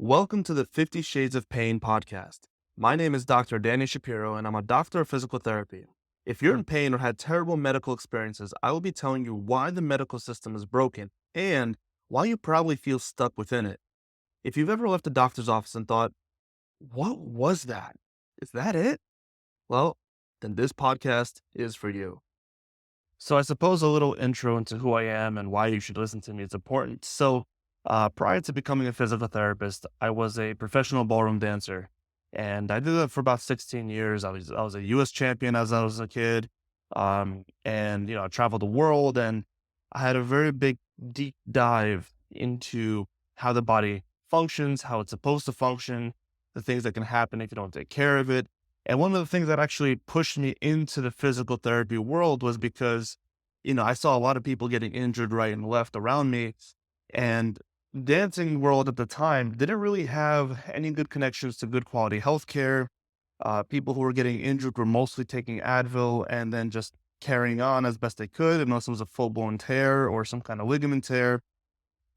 Welcome to the 50 Shades of Pain podcast. My name is Dr. Danny Shapiro, and I'm a doctor of physical therapy. If you're in pain or had terrible medical experiences, I will be telling you why the medical system is broken and why you probably feel stuck within it. If you've ever left a doctor's office and thought, what was that? Is that it? Well, then this podcast is for you. So I suppose a little intro into who I am and why you should listen to me is important. Prior to becoming a physical therapist, I was a professional ballroom dancer, and I did that for about 16 years. I was a U.S. champion as I was a kid, and I traveled the world, and I had a very big deep dive into how the body functions, how it's supposed to function, the things that can happen if you don't take care of it. And one of the things that actually pushed me into the physical therapy world was because, I saw a lot of people getting injured right and left around me. And dancing world at the time didn't really have any good connections to good quality healthcare. People who were getting injured were mostly taking Advil and then just carrying on as best they could, unless it was a full blown tear or some kind of ligament tear.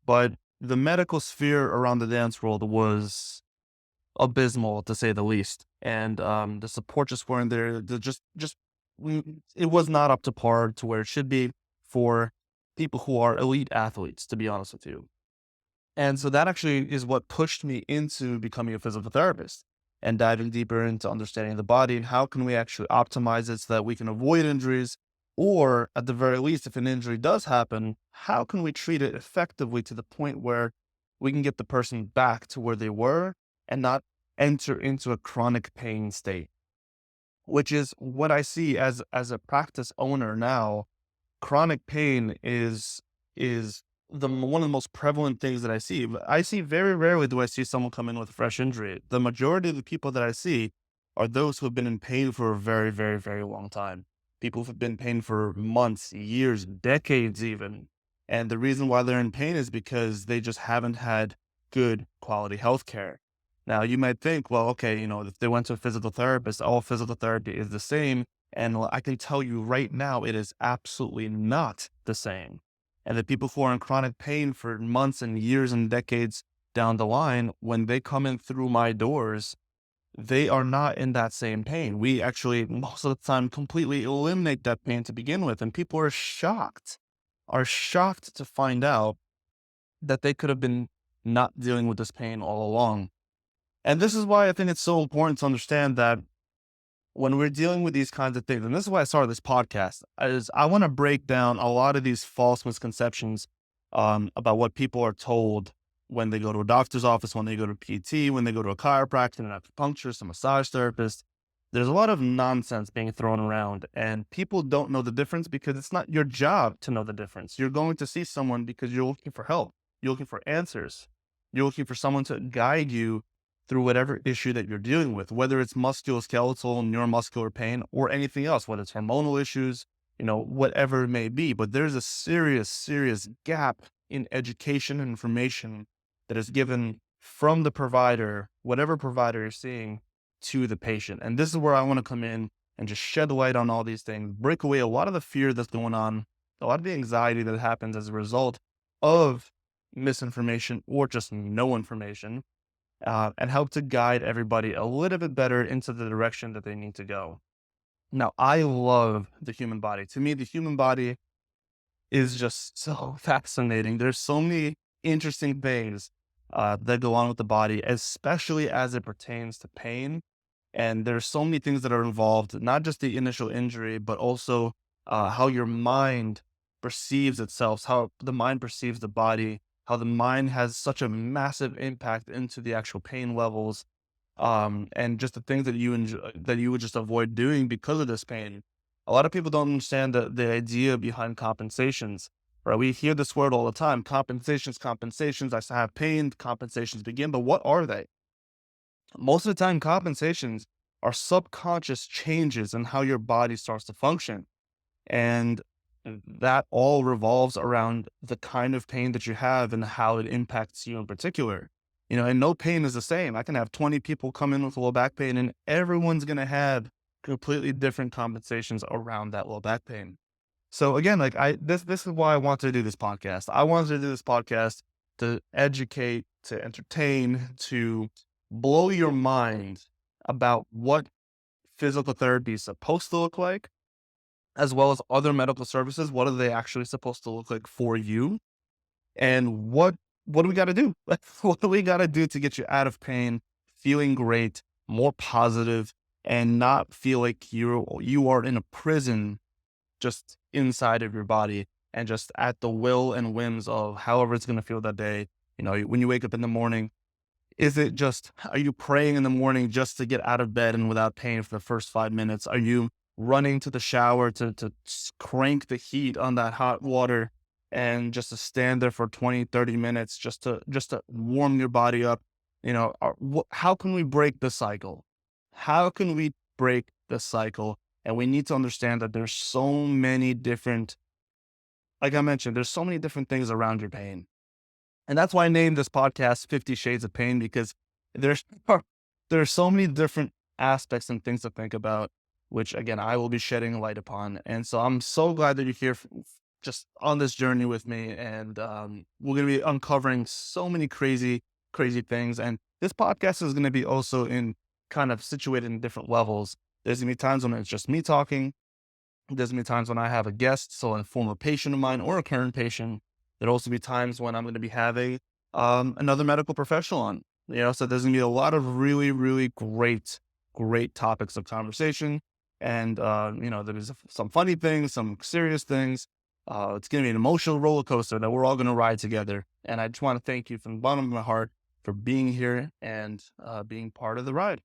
But the medical sphere around the dance world was abysmal to say the least. And the support just weren't there. It was not up to par to where it should be for people who are elite athletes, to be honest with you. And so that actually is what pushed me into becoming a physical therapist and diving deeper into understanding the body and how can we actually optimize it so that we can avoid injuries, or at the very least, if an injury does happen, how can we treat it effectively to the point where we can get the person back to where they were and not enter into a chronic pain state, which is what I see as a practice owner now. Chronic pain is the one of the most prevalent things that I see. But I see very rarely do I see someone come in with a fresh injury. The majority of the people that I see are those who have been in pain for a very, very, very long time. People who've been in pain for months, years, decades even. And the reason why they're in pain is because they just haven't had good quality health care. Now you might think, well, okay, if they went to a physical therapist, all physical therapy is the same. And I can tell you right now, it is absolutely not the same. And the people who are in chronic pain for months and years and decades down the line, when they come in through my doors, they are not in that same pain. We actually, most of the time, completely eliminate that pain to begin with. And people are shocked to find out that they could have been not dealing with this pain all along. And this is why I think it's so important to understand that when we're dealing with these kinds of things, and this is why I started this podcast, is I want to break down a lot of these false misconceptions about what people are told when they go to a doctor's office, when they go to PT, when they go to a chiropractor, an acupuncturist, a massage therapist. There's a lot of nonsense being thrown around, and people don't know the difference because it's not your job to know the difference. You're going to see someone because you're looking for help. You're looking for answers. You're looking for someone to guide you through whatever issue that you're dealing with, whether it's musculoskeletal, neuromuscular pain, or anything else, whether it's hormonal issues, whatever it may be. But there's a serious, serious gap in education and information that is given from the provider, whatever provider you're seeing, to the patient. And this is where I want to come in and just shed light on all these things, break away a lot of the fear that's going on, a lot of the anxiety that happens as a result of misinformation or just no information, and help to guide everybody a little bit better into the direction that they need to go. Now, I love the human body. To me, the human body is just so fascinating. There's so many interesting things that go on with the body, especially as it pertains to pain. And there's so many things that are involved, not just the initial injury, but also how your mind perceives itself, how the mind perceives the body, how the mind has such a massive impact into the actual pain levels, and just the things that you enjoy, that you would just avoid doing because of this pain. A lot of people don't understand the idea behind compensations, right? We hear this word all the time: compensations, compensations. I have pain, compensations begin. But what are they? Most of the time, compensations are subconscious changes in how your body starts to function. And that all revolves around the kind of pain that you have and how it impacts you in particular. And no pain is the same. I can have 20 people come in with low back pain and everyone's going to have completely different compensations around that low back pain. So again, this is why I wanted to do this podcast. I wanted to do this podcast to educate to entertain, to blow your mind about what physical therapy is supposed to look like, as well as other medical services. What are they actually supposed to look like for you? And what do we got to do? What do we got to do to get you out of pain, feeling great, more positive, and not feel like you are in a prison just inside of your body and just at the will and whims of however it's going to feel that day. When you wake up in the morning, are you praying in the morning just to get out of bed and without pain for the first 5 minutes? Are you running to the shower to crank the heat on that hot water and just to stand there for 20, 30 minutes just to warm your body up? How can we break the cycle? How can we break the cycle? And we need to understand that there's so many different, like I mentioned, there's so many different things around your pain. And that's why I named this podcast 50 Shades of Pain, because there's there's so many different aspects and things to think about, which again, I will be shedding light upon. And so I'm so glad that you're here just on this journey with me. And we're going to be uncovering so many crazy, crazy things. And this podcast is going to be also in kind of situated in different levels. There's going to be times when it's just me talking. There's gonna be times when I have a guest, so a former patient of mine or a current patient. There'll also be times when I'm going to be having another medical professional on. So there's gonna be a lot of really, really great, great topics of conversation, and there's some funny things, some serious things. It's gonna be an emotional roller coaster that we're all gonna ride together. And I just want to thank you from the bottom of my heart for being here and being part of the ride.